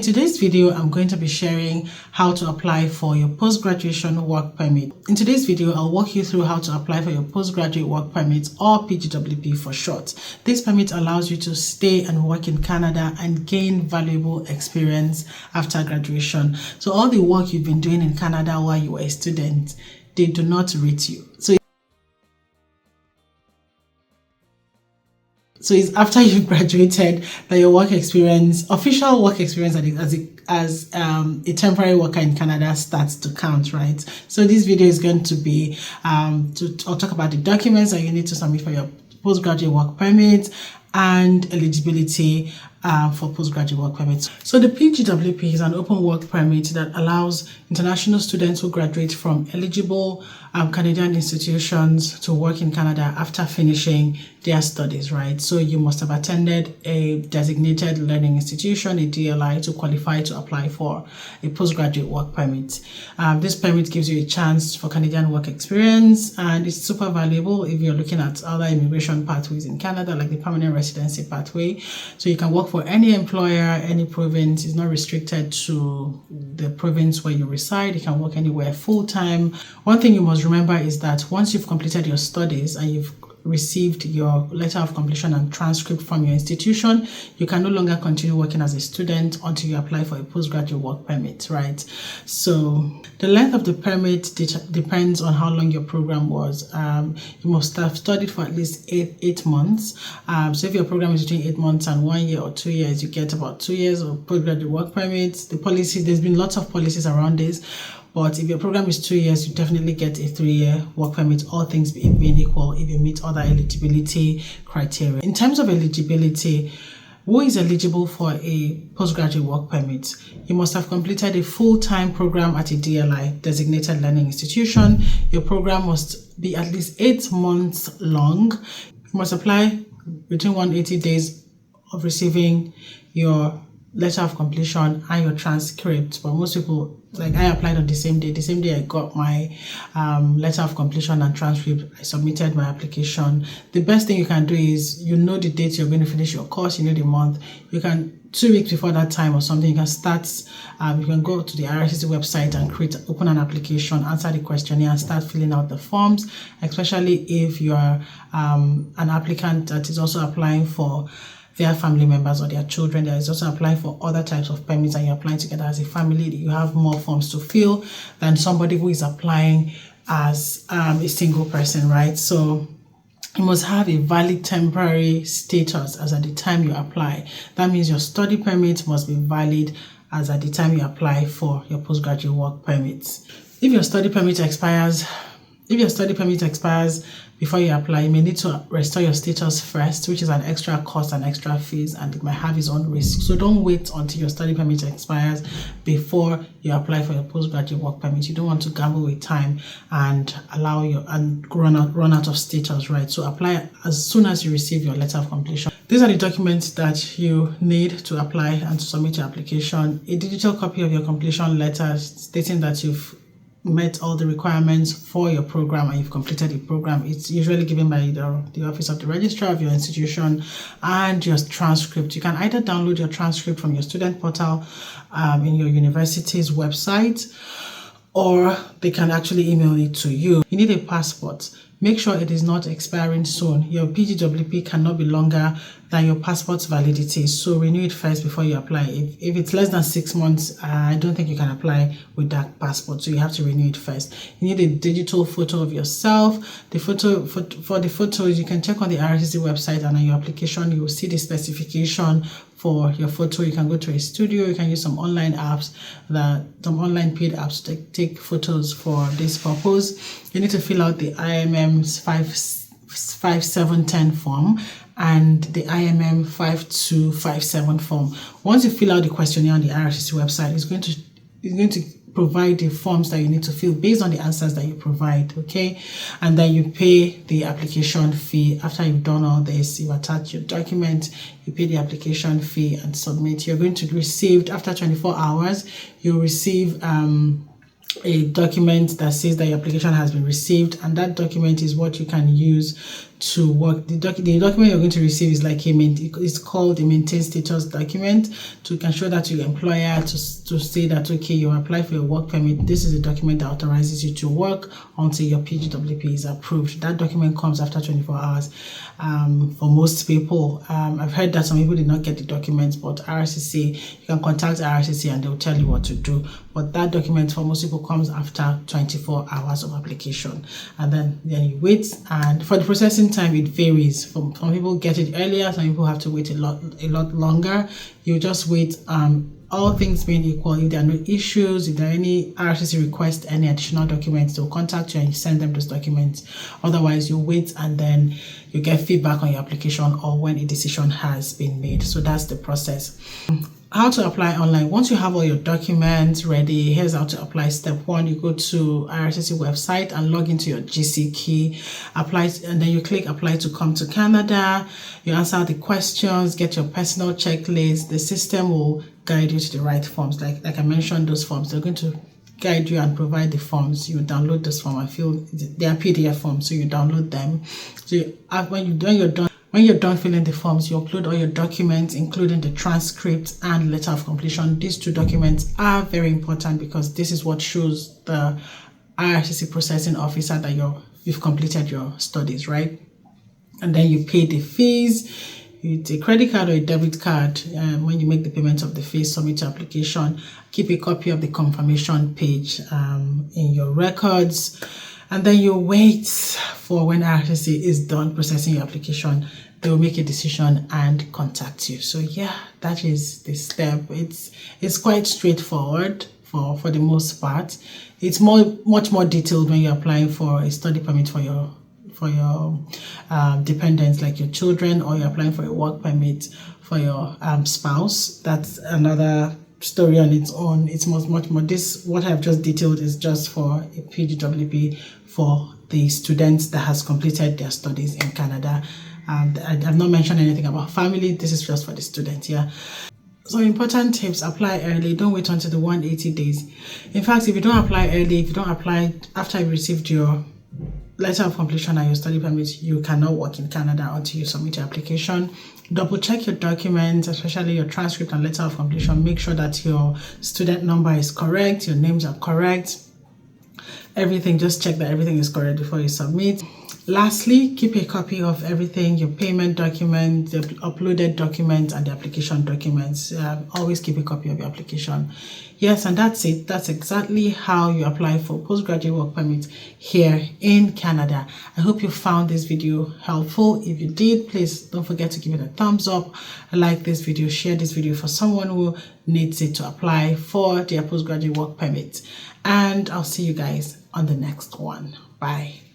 In today's video, I'm going to be sharing how to apply for your post-graduation work permit. In today's video, I'll walk you through how to apply for your postgraduate work permit, or PGWP for short. This permit allows you to stay and work in Canada and gain valuable experience after graduation. So all the work you've been doing in Canada while you were a student, they do not rate you. So it's after you've graduated that your work experience, official work experience as a temporary worker in Canada starts to count, right? So this video is going to be I'll talk about the documents that you need to submit for your postgraduate work permit and eligibility for postgraduate work permits. So the PGWP is an open work permit that allows international students who graduate from eligible Canadian institutions to work in Canada after finishing their studies, right? So you must have attended a designated learning institution, a DLI, to qualify to apply for a postgraduate work permit. This permit gives you a chance for Canadian work experience, and it's super valuable if you're looking at other immigration pathways in Canada, like the permanent residency pathway. So you can work for any employer, any province. It's not restricted to the province where you reside. You can work anywhere full-time. One thing you must remember is that once you've completed your studies and you've received your letter of completion and transcript from your institution, you can no longer continue working as a student until you apply for a postgraduate work permit, right? So the length of the permit depends on how long your program was. You must have studied for at least eight months. So if your program is between 8 months and 1 year or 2 years, you get about 2 years of postgraduate work permits. The policy, there's been lots of policies around this, but if your program is 2 years, you definitely get a 3-year work permit, all things being equal, if you meet other eligibility criteria. In terms of eligibility, who is eligible for a postgraduate work permit? You must have completed a full-time program at a DLI, designated learning institution. Your program must be at least 8 months long. You must apply between 180 days of receiving your letter of completion and your transcript. But most people, like I applied on the same day I got my letter of completion and transcript, I submitted my application. The best thing you can do is, you know the date you're going to finish your course, you know the month. You can 2 weeks before that time or something, you can start, you can go to the IRCC website and open an application, answer the questionnaire and start filling out the forms, especially if you are an applicant that is also applying for their family members or their children. There is also applying for other types of permits, and you're applying together as a family. You have more forms to fill than somebody who is applying as a single person, right? So you must have a valid temporary status as at the time you apply. That means your study permit must be valid as at the time you apply for your postgraduate work permits. If your study permit expires before you apply, you may need to restore your status first, which is an extra cost and extra fees, and it might have its own risk. So don't wait until your study permit expires before you apply for your postgraduate work permit. You don't want to gamble with time and run out of status, right? So apply as soon as you receive your letter of completion. These are the documents that you need to apply and to submit your application. A digital copy of your completion letter stating that you've met all the requirements for your program and you've completed the program. It's usually given by the office of the registrar of your institution, and your transcript. You can either download your transcript from your student portal in your university's website, or they can actually email it to you. You need a passport. Make sure it is not expiring soon. Your PGWP cannot be longer than your passport's validity, so renew it first before you apply. If it's less than 6 months, I don't think you can apply with that passport, so you have to renew it first. You need a digital photo of yourself. For the photos, you can check on the IRCC website, and on your application you will see the specification for your photo. You can go to a studio, you can use some online apps, some online paid apps to take photos for this purpose. You need to fill out the IMM's 5710 form and the IMM 5257 form. Once you fill out the questionnaire on the IRCC website, it's going to provide the forms that you need to fill based on the answers that you provide, okay? And then you pay the application fee. After you've done all this, you attach your document, you pay the application fee and submit. You're going to receive, after 24 hours, you'll receive a document that says that your application has been received, and that document is what you can use to work. The document you're going to receive is like it's called a maintain status document, to can show that to your employer to say that, okay, you apply for your work permit. This is a document that authorizes you to work until your PGWP is approved. That document comes after 24 hours for most people. I've heard that some people did not get the documents, but RCC, you can contact RCC and they'll tell you what to do. But that document for most people comes after 24 hours of application, and then you wait. And for the processing time, it varies. Some people get it earlier, some people have to wait a lot longer. You just wait. All things being equal, if there are no issues, if there are any RCC request any additional documents, they'll contact you and you send them those documents. Otherwise, you wait and then you get feedback on your application or when a decision has been made. So that's the process. How to apply online. Once you have all your documents ready, here's how to apply. Step 1, you go to IRCC website and log into your GC key, apply, and then you click apply to come to Canada. You answer the questions, get your personal checklist. The system will guide you to the right forms. Like I mentioned, those forms, they're going to guide you and provide the forms. You download this form. I feel they are PDF forms, so you download them. So when you're done filling the forms, you upload all your documents, including the transcript and letter of completion. These 2 documents are very important because this is what shows the IRCC processing officer that you've completed your studies, right? And then you pay the fees. It's a credit card or a debit card. When you make the payment of the fees, submit your application. Keep a copy of the confirmation page in your records. And then you wait for when RCC is done processing your application. They will make a decision and contact you. So yeah, that is the step. It's quite straightforward for the most part. It's much more detailed when you're applying for a study permit for your dependents, like your children, or you're applying for a work permit for your spouse. That's another story on its own. It's much more. This, what I've just detailed, is just for a PGWP for the students that has completed their studies in Canada. I've not mentioned anything about family. This is just for the students. Yeah. So important tips: apply early. Don't wait until the 180 days. In fact, if you don't apply early, if you don't apply after you received your letter of completion and your study permit, you cannot work in Canada until you submit your application. Double check your documents, especially your transcript and letter of completion. Make sure that your student number is correct, your names are correct, everything. Just check that everything is correct before you submit. Lastly, keep a copy of everything: your payment document, the uploaded documents, and the application documents. Always keep a copy of your application. Yes, and that's it. That's exactly how you apply for postgraduate work permit here in Canada. I hope you found this video helpful. If you did, please don't forget to give it a thumbs up, like this video, share this video for someone who needs it to apply for their postgraduate work permit. And I'll see you guys on the next one. Bye.